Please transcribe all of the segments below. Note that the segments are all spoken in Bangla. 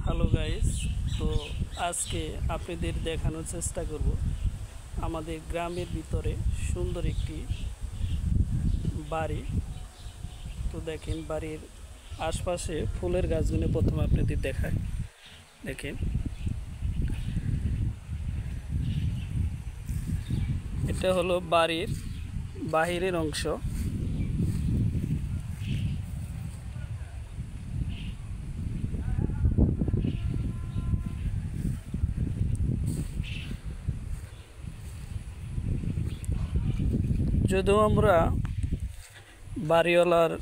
হ্যালো গাইস, তো আজকে আপনাদের দেখানোর চেষ্টা করব আমাদের গ্রামের ভিতরে সুন্দর একটি বাড়ি। তো দেখেন, বাড়ির আশপাশে ফুলের গাছগুলো প্রথমে আপনাদের দেখায়। দেখেন, এটা হলো বাড়ির বাহিরের অংশ। যদিও আমরা বাড়িওয়ালার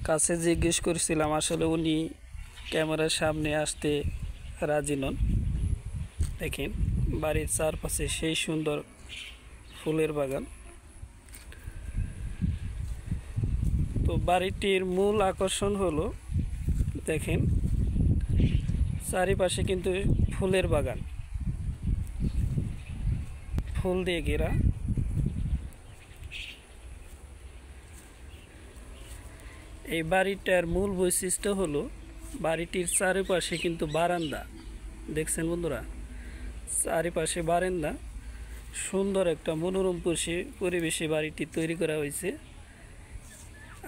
কাছে জিজ্ঞেস করেছিলাম, আসলে উনি ক্যামেরার সামনে আসতে রাজি নন। দেখেন, বাড়ির চারপাশে সেই সুন্দর ফুলের বাগান। তো বাড়িটির মূল আকর্ষণ হলো, দেখেন, চারিপাশে কিন্তু ফুলের বাগান, ফুল দিয়ে ঘেরা। এই বাড়িটার মূল বৈশিষ্ট্য হলো বাড়িটির চারিপাশে কিন্তু বারান্দা। দেখছেন বন্ধুরা, চারিপাশে বারান্দা, সুন্দর একটা মনোরম পরিবেশে বাড়িটি তৈরি করা হয়েছে।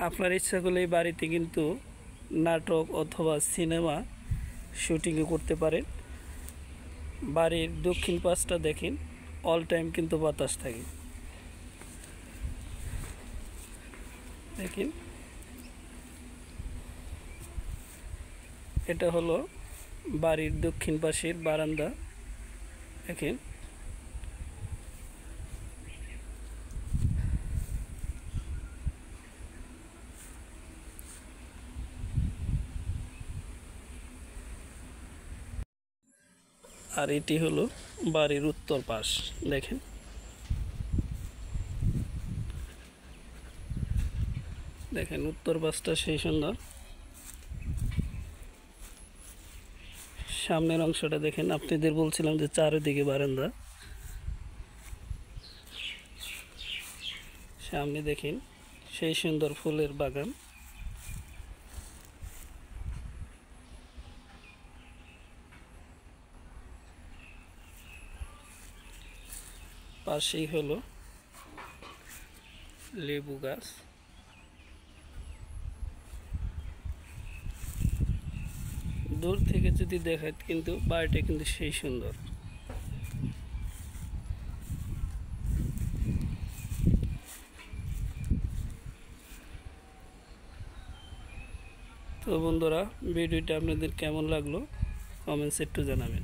আপনার ইচ্ছা করলে এই বাড়িতে কিন্তু নাটক অথবা সিনেমা শুটিংও করতে পারেন। বাড়ির দক্ষিণ পাশটা দেখেন, অল টাইম কিন্তু বাতাস থাকে। দেখেন, এটা হলো বাড়ির দক্ষিণ পাশের বারান্দা। দেখেন, আর এটি হলো বাড়ির উত্তর পাশ। দেখেন, দেখেন উত্তর পাশটা সেই সুন্দর। সামনের অংশটা দেখেন, আপনাদের বলছিলাম যে চারিদিকে বারান্দা। সামনে দেখেন সেই সুন্দর ফুলের বাগান। পাশেই হলো লেবু গাছ। দূর থেকে যদি দেখায় কিন্তু বাড়িটা কিন্তু সেই সুন্দর। তো বন্ধুরা, ভিডিওটা আপনাদের কেমন লাগলো কমেন্টসে একটু জানাবেন।